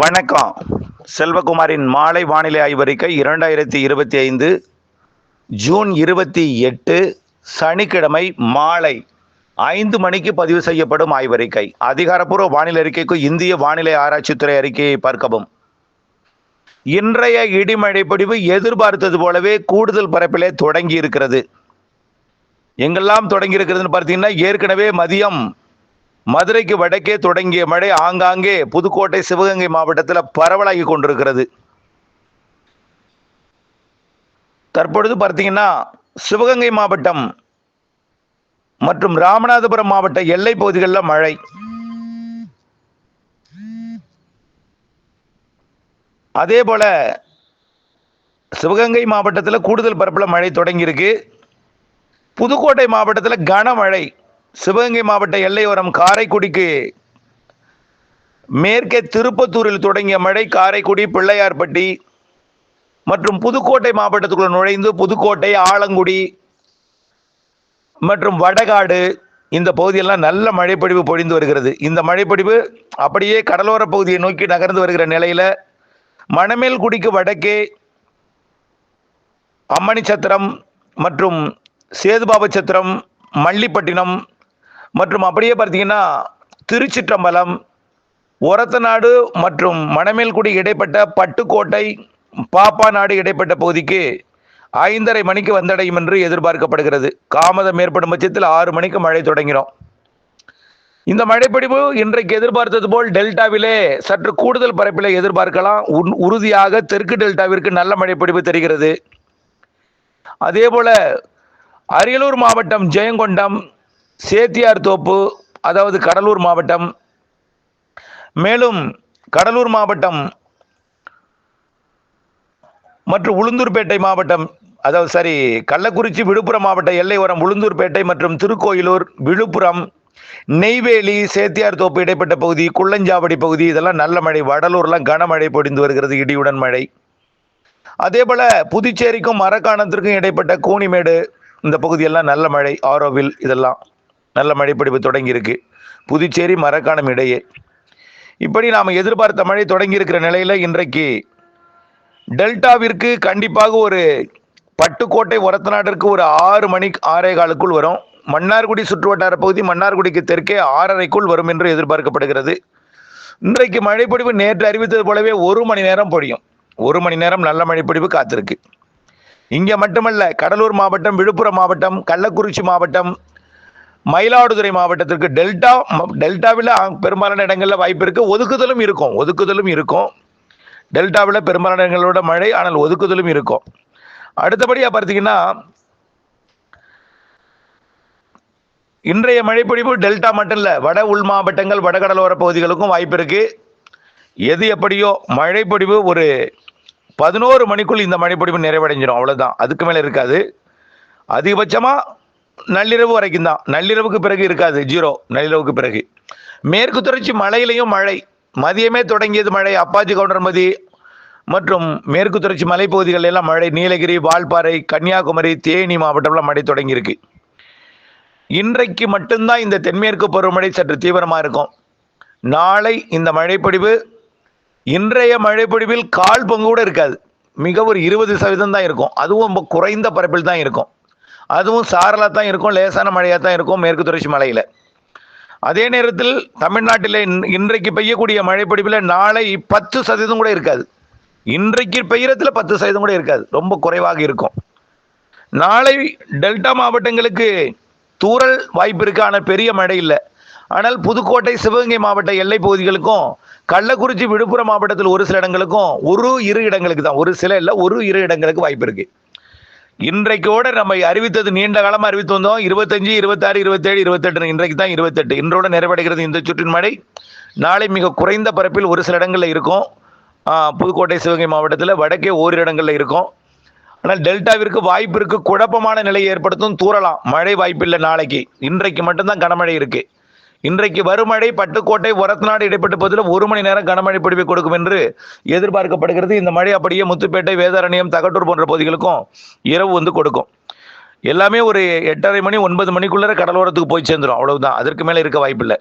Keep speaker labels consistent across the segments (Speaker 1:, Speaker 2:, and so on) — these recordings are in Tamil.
Speaker 1: வணக்கம். செல்வகுமாரின் மாலை வானிலை ஆய்வறிக்கை 2025 ஜூன் 28 சனிக்கிழமை மாலை 5 மணிக்கு பதிவு செய்யப்படும் ஆய்வறிக்கை. அதிகாரப்பூர்வ வானிலை அறிக்கைக்கு இந்திய வானிலை ஆராய்ச்சித்துறை அறிக்கையை பார்க்கவும். இன்றைய இடிமழை பொழிவு எதிர்பார்த்தது போலவே கூடுதல் பரப்பிலே தொடங்கி இருக்கிறது. எங்கெல்லாம் தொடங்கி இருக்கிறதுன்னு பார்த்தீங்கன்னா, ஏற்கனவே மதியம் மதுரைக்கு வடக்கே தொடங்கிய மழை ஆங்காங்கே புதுக்கோட்டை, சிவகங்கை மாவட்டத்தில் பரவலாகி கொண்டிருக்கிறது. தற்பொழுது பார்த்தீங்கன்னா, சிவகங்கை மாவட்டம் மற்றும் ராமநாதபுரம் மாவட்ட எல்லை பகுதிகளில் மழை. அதே போல சிவகங்கை மாவட்டத்தில் கூடுதல் பரப்பில் மழை தொடங்கியிருக்கு. புதுக்கோட்டை மாவட்டத்தில் கனமழை. சிவகங்கை மாவட்ட எல்லையோரம் காரைக்குடிக்கு மேற்கே திருப்பத்தூரில் தொடங்கிய மழை காரைக்குடி, பிள்ளையார்பட்டி மற்றும் புதுக்கோட்டை மாவட்டத்துக்குள்ள நுழைந்து புதுக்கோட்டை, ஆலங்குடி மற்றும் வடகாடு இந்த பகுதியெல்லாம் நல்ல மழைப்பொழிவு பொழிந்து வருகிறது. இந்த மழைப்பொழிவு அப்படியே கடலோர பகுதியை நோக்கி நகர்ந்து வருகிற நிலையில் மணமேல்குடிக்கு வடக்கே அம்மணிச்சத்திரம் மற்றும் சேதுபாபச்சத்திரம், மல்லிப்பட்டினம் மற்றும் அப்படியே பார்த்தீங்கன்னா திருச்சிற்றம்பலம், ஒரத்தநாடு மற்றும் மணமேல்குடி இடைப்பட்ட பட்டுக்கோட்டை, பாப்பாநாடு இடைப்பட்ட பகுதிக்கு 5:30 மணிக்கு வந்தடையும் என்று எதிர்பார்க்கப்படுகிறது. தாமதம் ஏற்படும் பட்சத்தில் 6 மணிக்கு மழை தொடங்கிடும். இந்த மழைப்பொழிவு இன்றைக்கு எதிர்பார்த்தது போல் டெல்டாவிலே சற்று கூடுதல் பரப்பிலே எதிர்பார்க்கலாம். உறுதியாக தெற்கு டெல்டாவிற்கு நல்ல மழைப்பொழிவு தெரிகிறது. அதே போல அரியலூர் மாவட்டம் ஜெயங்கொண்டம், சேத்தியார் தோப்பு, அதாவது கடலூர் மாவட்டம், மேலும் கடலூர் மாவட்டம் மற்றும் உளுந்தூர்பேட்டை மாவட்டம், அதாவது கள்ளக்குறிச்சி, விழுப்புரம் மாவட்ட எல்லையோரம் உளுந்தூர்பேட்டை மற்றும் திருக்கோயிலூர், விழுப்புரம், நெய்வேலி, சேத்தியார் தோப்பு இடைப்பட்ட பகுதி, குள்ளஞ்சாவடி பகுதி இதெல்லாம் நல்ல மழை. வடலூர்லாம் கனமழை பொழிந்து வருகிறது, இடியுடன் மழை. அதே போல புதுச்சேரிக்கும் மரக்காணத்திற்கும் இடைப்பட்ட கூனிமேடு இந்த பகுதியெல்லாம் நல்ல மழை. ஆரோவில் இதெல்லாம் நல்ல மழைப்பொழிவு தொடங்கி இருக்கு. புதுச்சேரி, மரக்காணம் இடையே இப்படி நாம் எதிர்பார்த்த மழை தொடங்கி இருக்கிற நிலையில் இன்றைக்கு டெல்டாவிற்கு கண்டிப்பாக ஒரு பட்டுக்கோட்டை, ஒரத்தநாட்டிற்கு ஒரு 6 மணி 6:15 வரும். மன்னார்குடி சுற்றுவட்டார பகுதி மன்னார்குடிக்கு தெற்கே 6:30 வரும் என்று எதிர்பார்க்கப்படுகிறது. இன்றைக்கு மழைப்பொழிவு நேற்று அறிவித்தது போலவே 1 மணி நேரம் பொழியும். 1 மணி நேரம் நல்ல மழைப்பொழிவு காத்திருக்கு. இங்கே மட்டுமல்ல, கடலூர் மாவட்டம், விழுப்புரம் மாவட்டம், கள்ளக்குறிச்சி மாவட்டம், மயிலாடுதுறை மாவட்டத்திற்கு டெல்டாவில் பெரும்பாலான இடங்களில் வாய்ப்பு இருக்கு. ஒதுக்குதலும் இருக்கும். டெல்டாவில் பெரும்பாலான இடங்களோட மழை, ஆனால் ஒதுக்குதலும் இருக்கும். அடுத்தபடியாக பார்த்தீங்கன்னா, இன்றைய மழைப்பொழிவு டெல்டா மட்டும் இல்லை, வட உள் மாவட்டங்கள், வடகடலோர பகுதிகளுக்கும் வாய்ப்பு இருக்கு. எது எப்படியோ மழைப்பொழிவு ஒரு 11 மணிக்குள் இந்த மழைப்பொழிவு நிறைவடைஞ்சிடும், அவ்வளோதான். அதுக்கு மேலே இருக்காது. அதிகபட்சமாக நள்ளிரவு வரைக்கும் தான். நள்ளிரவுக்கு பிறகு இருக்காது, 0. நள்ளிரவுக்கு பிறகு மேற்கு தொடர்ச்சி மலையிலையும் மழை. மதியமே தொடங்கியது மழை. அப்பாச்சி கவுண்டர்மதி மற்றும் மேற்கு தொடர்ச்சி மலைப்பகுதிகள் எல்லாம் மழை. நீலகிரி, வால்பாறை, கன்னியாகுமரி, தேனி மாவட்டம்லாம் மழை தொடங்கியிருக்கு. இன்றைக்கு மட்டும்தான் இந்த தென்மேற்கு பருவமழை சற்று தீவிரமாக இருக்கும். நாளை இந்த மழைப்பொழிவு இன்றைய மழைப்பொழிவில் 1/4 பங்கு கூட இருக்காது. மிக ஒரு 20% தான் இருக்கும். அதுவும் ரொம்ப குறைந்த பரப்பில் தான் இருக்கும். அதுவும் சாரலாக தான் இருக்கும், லேசான மழையாக தான் இருக்கும் மேற்கு தொடர்ச்சி மலையில். அதே நேரத்தில் தமிழ்நாட்டில் இன்றைக்கு பெய்யக்கூடிய மழைப்பொழிவில் நாளை 10% கூட இருக்காது. இன்றைக்கு பெய்யறதுல 10% கூட இருக்காது, ரொம்ப குறைவாக இருக்கும். நாளை டெல்டா மாவட்டங்களுக்கு தூறல் வாய்ப்பு இருக்கு, ஆனால் பெரிய மழை இல்லை. ஆனால் புதுக்கோட்டை, சிவகங்கை மாவட்ட எல்லை பகுதிகளுக்கும், கள்ளக்குறிச்சி, விழுப்புரம் மாவட்டத்தில் ஒரு சில இடங்களுக்கும், ஒரு இரு இடங்களுக்கு தான், ஒரு சில இல்லை, ஒரு இரு இடங்களுக்கு வாய்ப்பு இருக்கு. இன்றைக்கோட நம்ம அறிவித்தது நீண்ட காலமாக அறிவித்து வந்தோம். 25, 26, 27, 28. இன்றைக்கு தான் 28. இன்றோட நிறைவடைகிறது இந்த சுற்றின் மழை. நாளை மிக குறைந்த பரப்பில் ஒரு சில இடங்களில் இருக்கும். புதுக்கோட்டை, சிவகங்கை மாவட்டத்தில் வடக்கே ஓரிரு இடங்களில் இருக்கும். ஆனால் டெல்டாவிற்கு வாய்ப்பு இருக்கு. குழப்பமான நிலையை ஏற்படுத்தும், தூறலாம். மழை வாய்ப்பு இல்லை நாளைக்கு. இன்றைக்கு மட்டும்தான் கனமழை இருக்கு. இன்றைக்கு வருமழை பட்டுக்கோட்டை, ஒரத்தநாடு இடைப்பட்ட பகுதியில் 1 மணி நேரம் கனமழை பொழிவை கொடுக்கும் என்று எதிர்பார்க்கப்படுகிறது. இந்த மழை அப்படியே முத்துப்பேட்டை, வேதாரண்யம், தகட்டூர் போன்ற பகுதிகளுக்கும் இரவு கொடுக்கும். எல்லாமே ஒரு 8:30 மணி 9 மணிக்குள்ளே கடலோரத்துக்கு போய் சேர்ந்துடும், அவ்வளவுதான். அதற்கு மேலே இருக்க வாய்ப்பில்லை.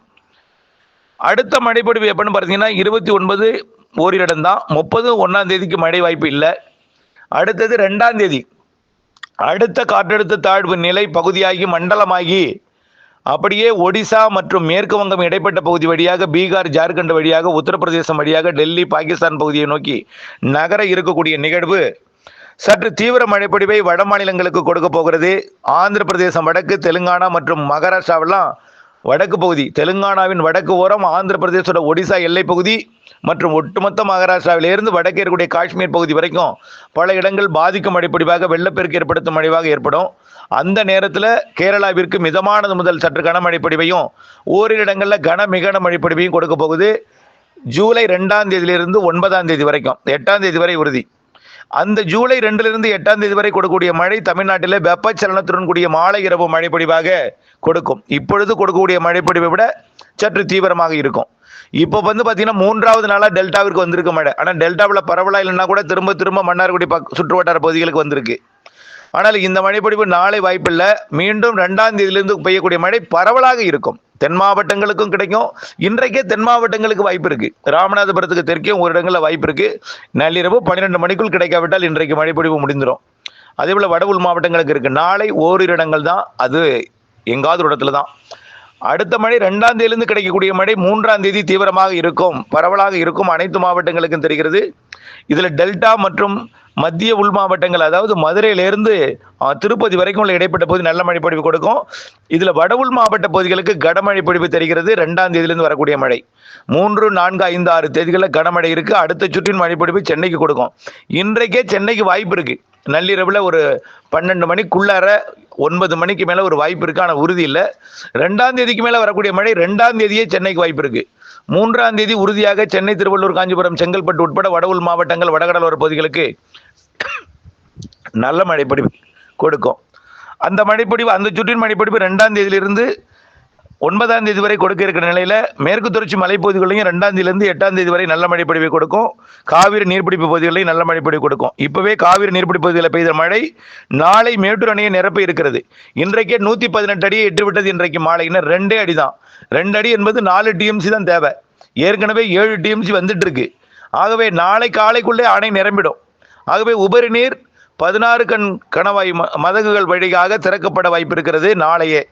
Speaker 1: அடுத்த மழைப்பொழிவு எப்பன்னு பார்த்தீங்கன்னா 29 ஓரிரு இடம் தான். 30 1ஆம் தேதிக்கு மழை வாய்ப்பு இல்லை. அடுத்தது 2ஆம் தேதி அடுத்த காற்றழுத்த தாழ்வு நிலை பகுதியாகி மண்டலமாகி அப்படியே ஒடிசா மற்றும் மேற்கு வங்கம் இடைப்பட்ட பகுதி வழியாக பீகார் ஜார்க்கண்ட் வழியாக உத்தரப்பிரதேசம் வழியாக டெல்லி பாகிஸ்தான் பகுதியை நோக்கி நகர இருக்கக்கூடிய நிகழ்வு சற்று தீவிர மழைப்பொழிவை வட மாநிலங்களுக்கு கொடுக்க போகிறது. ஆந்திர பிரதேசம் வடக்கு, தெலுங்கானா மற்றும் மகாராஷ்டிராவெல்லாம் வடக்கு பகுதி, தெலுங்கானாவின் வடக்கு ஓரம், ஆந்திர பிரதேசோட ஒடிசா எல்லை பகுதி மற்றும் ஒட்டுமொத்த மகாராஷ்டிராவிலிருந்து வடக்கே இருக்கக்கூடிய காஷ்மீர் பகுதி வரைக்கும் பல இடங்கள் பாதிக்கும் மழைப்பொழிவாக வெள்ளப்பெருக்கு ஏற்படுத்தும் மழைவாக ஏற்படும். அந்த நேரத்தில் கேரளாவிற்கு மிதமானது முதல் சற்று கனமழை பொழிவையும் ஓரிரு இடங்களில் மிக மழைப்பொழிவையும் கொடுக்க போகுது. ஜூலை 2ஆம் தேதியிலிருந்து 9ஆம் தேதி வரைக்கும், 8ஆம் தேதி வரை உறுதி. அந்த ஜூலை 2லிருந்து 8ஆம் தேதி வரை கொடுக்கக்கூடிய மழை தமிழ்நாட்டில் வெப்பச்சலனத்துடன் கூடிய மாலை இரவு மழைப்பொழிவாக கொடுக்கும். இப்பொழுது கொடுக்கக்கூடிய மழைப்பொழிவை விட சற்று தீவிரமாக இருக்கும். இப்போ பார்த்தீங்கன்னா 3வது நாளாக டெல்டாவிற்கு வந்திருக்கு மழை. ஆனால் டெல்டாவில் பரவலாக இல்லைன்னா கூட திரும்ப மன்னார்குடி சுற்று வட்டார பகுதிகளுக்கு வந்திருக்கு. ஆனால் இந்த மழைப்பொழிவு நாளை வாய்ப்பில்லை. மீண்டும் 2ஆம் தேதியிலிருந்து பெய்யக்கூடிய மழை பரவலாக இருக்கும். தென் மாவட்டங்களுக்கும் கிடைக்கும். இன்றைக்கே தென் மாவட்டங்களுக்கு வாய்ப்பு இருக்கு. ராமநாதபுரத்துக்கு தெற்கே ஒரு இடங்களில் வாய்ப்பு இருக்கு. நள்ளிரவு 12 மணிக்குள் கிடைக்காவிட்டால் இன்றைக்கு மழைப்பொழிவு முடிந்துடும். அதே போல வட உள் மாவட்டங்களுக்கு இருக்கு. நாளை ஓரிரு இடங்கள் தான், அது எங்காவது ஒரு இடத்துல தான். அடுத்த மழை 2ஆம் தேதியிலிருந்து கிடைக்கக்கூடிய மழை 3ஆம் தேதி தீவிரமாக இருக்கும், பரவலாக இருக்கும். அனைத்து மாவட்டங்களுக்கும் தெரிகிறது. இதில் டெல்டா மற்றும் மத்திய உள் மாவட்டங்கள், அதாவது மதுரையிலிருந்து திருப்பதி வரைக்கும் உள்ள இடைப்பட்ட பகுதி நல்ல மழைப்பொழிவு கொடுக்கும். இதில் வட உள் மாவட்ட பகுதிகளுக்கு கனமழை பொழிவு தெரிகிறது. 2ஆம் தேதியிலிருந்து வரக்கூடிய மழை 3, 4, 5, 6 தேதிகளில் கனமழை இருக்கு. அடுத்த சுற்றின் மழைப்பொழிவு சென்னைக்கு கொடுக்கும். இன்றைக்கே சென்னைக்கு வாய்ப்பு இருக்கு. நள்ளிரவில் ஒரு 12 மணிக்குள்ளார 9 மணிக்கு மேலே ஒரு வாய்ப்பு இருக்கு. ஆனால் உறுதி இல்லை. 2ஆம் தேதிக்கு மேலே வரக்கூடிய மழை 2ஆம் தேதியே சென்னைக்கு வாய்ப்பு இருக்கு. 3ஆம் தேதி உறுதியாக சென்னை, திருவள்ளூர், காஞ்சிபுரம், செங்கல்பட்டு உட்பட வட உள் மாவட்டங்கள், வடகடலோர பகுதிகளுக்கு நல்ல மழைப்பொழிவு கொடுக்கும். அந்த மழைப்பொழிவு, அந்த சுற்றின் மழைப்பொழிவு 2ஆம் தேதியிலிருந்து 9ஆம் தேதி வரை கொடுக்க இருக்கிற நிலையில மேற்கு தொடர்ச்சி மலைப்பகுதிகளையும் 2ஆம் தேதியிலிருந்து 8ஆம் தேதி வரை நல்ல மழைப்பொழிவை கொடுக்கும். காவிரி நீர்பிடிப்பு பகுதிகளையும் நல்ல மழைப்பொழிவு கொடுக்கும். இப்பவே காவிரி நீர்பிடிப்பு பகுதியில் பெய்த மழை நாளை மேட்டூர் அணையை நிரப்ப இருக்கிறது. இன்றைக்கே 118 அடியை எட்டுவிட்டது. இன்றைக்கு மாலை இன்னும் 2 அடி தான். 2 அடி என்பது 4 டிஎம்சி தான் தேவை. ஏற்கனவே 7 டிஎம்சி வந்துட்டு இருக்கு. ஆகவே நாளை காலைக்குள்ளே அணை நிரம்பிடும். ஆகவே உபரி நீர் 16 கணவாய் மதகுகள் வழியாக திறக்கப்பட வாய்ப்பு இருக்கிறது நாளையே.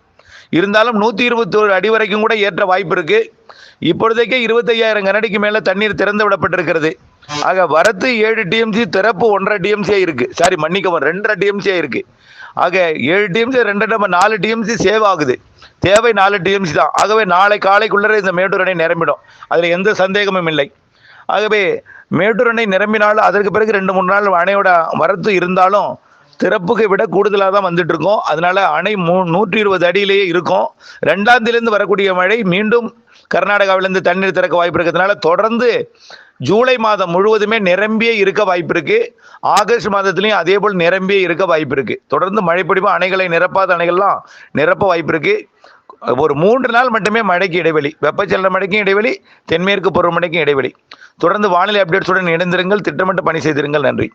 Speaker 1: இருந்தாலும் 121 அடி வரைக்கும் கூட ஏற்ற வாய்ப்பு இருக்கு. இப்பொழுதைக்கே 25,000 கனஅடிக்கு மேல தண்ணீர் திறந்து விடப்பட்டிருக்கிறது. ஆக வரத்து 7 டிஎம்சி, திறப்பு 1.5 டிஎம்சியா இருக்கு. சாரி, மன்னிக்கவும், 2.5 டிஎம்சியா இருக்கு. ஆக 7 டிஎம்சி 2 4 டிஎம்சி சேவ் ஆகுது. தேவை 4 டிஎம்சி தான். ஆகவே நாளை காலைக்குள்ளே இந்த மேட்டூர் அணை நிரம்பிடும். அதில் எந்த சந்தேகமும் இல்லை. ஆகவே மேட்டூர் அணை நிரம்பினாலும் அதற்கு பிறகு 2-3 நாள் அணையோட வரத்து இருந்தாலும் திறப்புக்கு விட கூடுதலாக தான் வந்துட்டு இருக்கோம். அதனால அணை 120 அடியிலேயே இருக்கும். 2ஆம் தேதியிலிருந்து வரக்கூடிய மழை மீண்டும் கர்நாடகாவிலிருந்து தண்ணீர் திறக்க வாய்ப்பு இருக்கிறதுனால தொடர்ந்து ஜூலை மாதம் முழுவதுமே நிரம்பியே இருக்க வாய்ப்பு இருக்கு. ஆகஸ்ட் மாதத்திலையும் அதே போல் நிரம்பியே இருக்க வாய்ப்பு இருக்கு. தொடர்ந்து மழைப்பொழிவு, அணைகளை நிரப்பாத அணைகள்லாம் நிரப்ப வாய்ப்பு இருக்கு. ஒரு 3 நாள் மட்டுமே மழைக்கு இடைவெளி, வெப்பச்சலன மழைக்கும் இடைவெளி, தென்மேற்கு பருவமழைக்கும் இடைவெளி. தொடர்ந்து வானிலை அப்டேட்ஸுடன் இணைந்திருங்கள், திட்டமிட்ட பணி செய்திருங்கள். நன்றி.